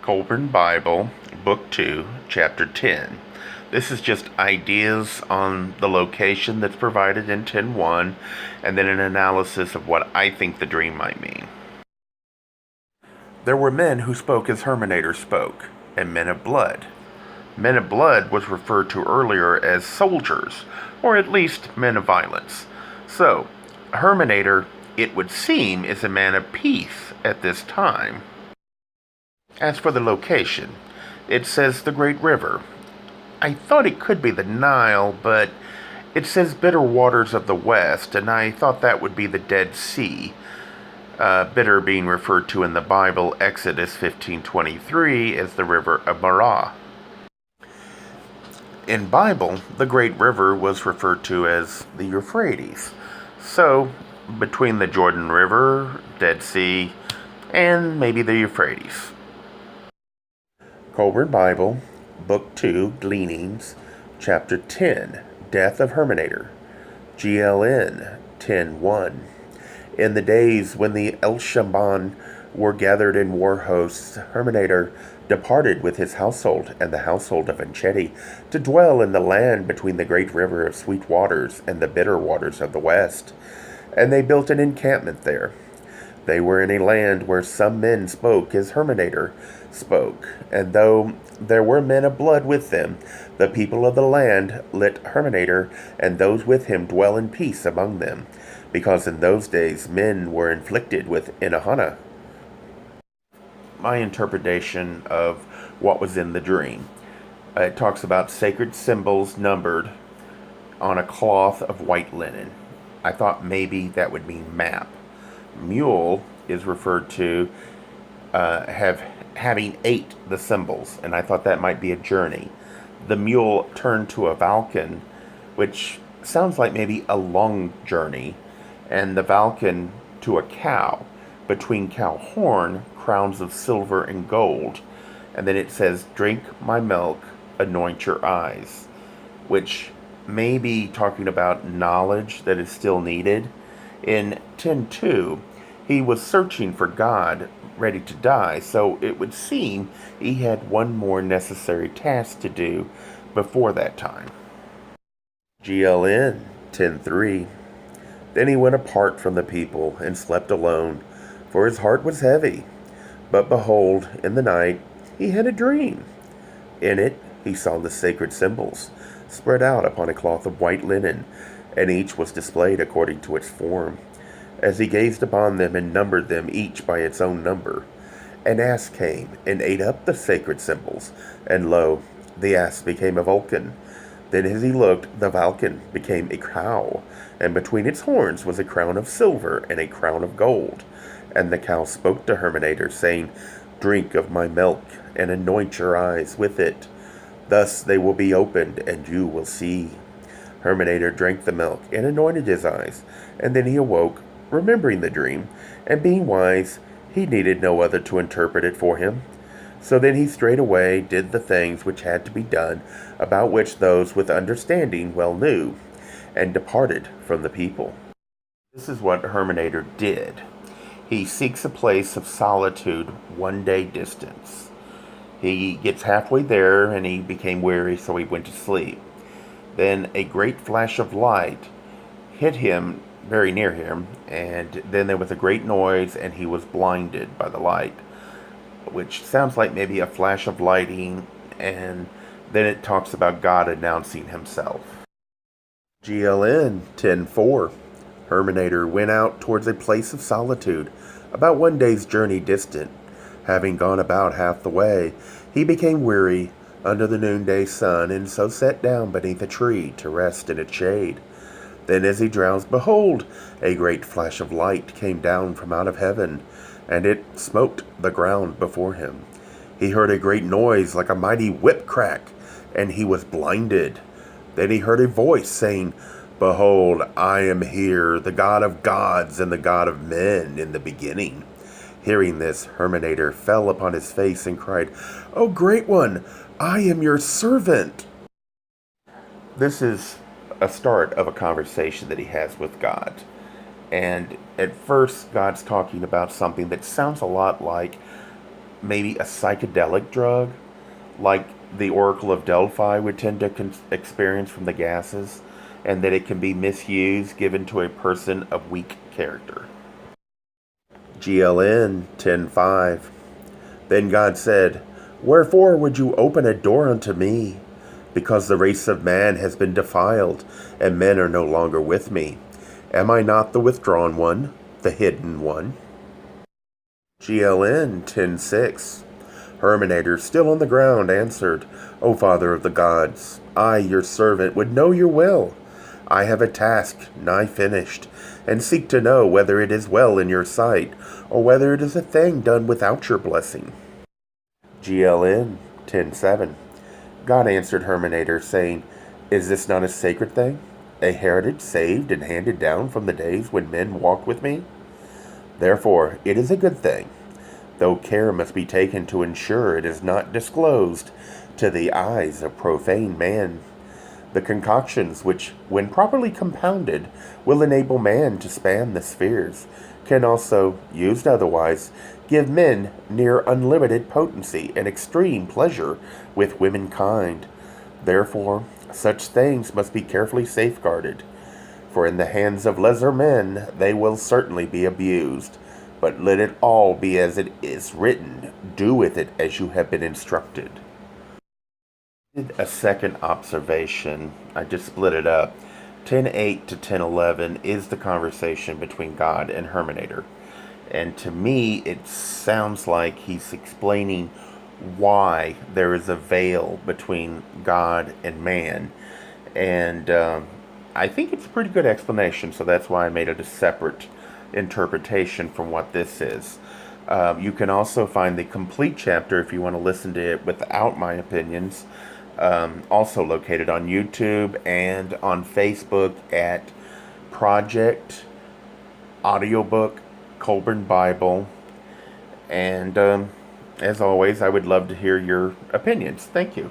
Kolbrin Bible, Book 2, Chapter 10. This is just ideas on the location that's provided in 10.1, and then an analysis of what I think the dream might mean. There were men who spoke as Hurmenator spoke, and men of blood. Men of blood was referred to earlier as soldiers, or at least men of violence. So, Hurmenator, it would seem, is a man of peace at this time. As for the location, it says the Great River. I thought it could be the Nile, but it says bitter waters of the west, and I thought that would be the Dead Sea. Bitter being referred to in the Bible, Exodus 15:23, as the river of Marah. In Bible, the Great River was referred to as the Euphrates. So, between the Jordan River, Dead Sea, and maybe the Euphrates. Kolbrin Bible, Book 2, Gleanings, Chapter 10, Death of Hurmenator, GLN 10.1. In the days when the El-Shamban were gathered in war hosts, Hurmenator departed with his household and the household of Enchedi to dwell in the land between the great river of sweet waters and the bitter waters of the west. And they built an encampment there. They were in a land where some men spoke as Hurmenator spoke, and though there were men of blood with them, the people of the land let Hurmenator and those with him dwell in peace among them, because in those days men were inflicted with Inahana. My interpretation of what was in the dream. It talks about sacred symbols numbered on a cloth of white linen. I thought maybe that would mean map. Mule is referred to having ate the symbols, and I thought that might be a journey. The mule turned to a falcon, which sounds like maybe a long journey, and the falcon to a cow. Between cow horn, crowns of silver and gold. And then it says, drink my milk, anoint your eyes, which may be talking about knowledge that is still needed. In 10.2, he was searching for God, ready to die, so it would seem he had one more necessary task to do before that time. GLN 10.3. Then he went apart from the people and slept alone, for his heart was heavy. But behold, in the night he had a dream. In it he saw the sacred symbols spread out upon a cloth of white linen, and each was displayed according to its form. As he gazed upon them and numbered them each by its own number, an ass came and ate up the sacred symbols, and lo, the ass became a Vulcan. Then as he looked, the Vulcan became a cow, and between its horns was a crown of silver and a crown of gold. And the cow spoke to Hurmenator, saying, drink of my milk, and anoint your eyes with it. Thus they will be opened, and you will see. Hurmenator drank the milk, and anointed his eyes, and then he awoke, remembering the dream, and being wise, he needed no other to interpret it for him. So then he straightway did the things which had to be done, about which those with understanding well knew, and departed from the people. This is what Hurmenator did. He seeks a place of solitude 1 day distance. He gets halfway there, and he became weary, so he went to sleep. Then a great flash of light hit him very near him, and then there was a great noise, and he was blinded by the light, which sounds like maybe a flash of lightning, and then it talks about God announcing himself. GLN 10.4. Hurmenator went out towards a place of solitude, about 1 day's journey distant. Having gone about half the way, he became weary under the noonday sun, and so sat down beneath a tree to rest in its shade. Then as he drowsed, behold, a great flash of light came down from out of heaven, and it smote the ground before him. He heard a great noise like a mighty whip crack, and he was blinded. Then he heard a voice saying, behold, I am here, the God of gods and the God of men in the beginning. Hearing this, Hurmenator fell upon his face and cried, O great one, I am your servant. This is a start of a conversation that he has with God. And at first, God's talking about something that sounds a lot like maybe a psychedelic drug, like the Oracle of Delphi would tend to experience from the gases, and that it can be misused given to a person of weak character. GLN 10:5. Then God said, "Wherefore would you open a door unto me? Because the race of man has been defiled, and men are no longer with me. Am I not the withdrawn one, the hidden one?" GLN 10:6. Hurmenator, still on the ground, answered, "O Father of the gods, I, your servant, would know your will. I have a task nigh finished, and seek to know whether it is well in your sight, or whether it is a thing done without your blessing." GLN 10:7. God answered Hurmenator, saying, "Is this not a sacred thing, a heritage saved and handed down from the days when men walked with me? Therefore it is a good thing, though care must be taken to ensure it is not disclosed to the eyes of profane man. The concoctions which, when properly compounded, will enable man to span the spheres, can also, used otherwise, give men near unlimited potency and extreme pleasure with womankind. Therefore, such things must be carefully safeguarded, for in the hands of lesser men they will certainly be abused. But let it all be as it is written. Do with it as you have been instructed. A second observation, I just split it up. 10:8 to 10:11 is the conversation between God and Hurmenator. And to me, it sounds like he's explaining why there is a veil between God and man. And I think it's a pretty good explanation, so that's why I made it a separate interpretation from what this is. You can also find the complete chapter if you want to listen to it without my opinions. Also located on YouTube and on Facebook at Project Audiobook Kolbrin Bible. And as always, I would love to hear your opinions. Thank you.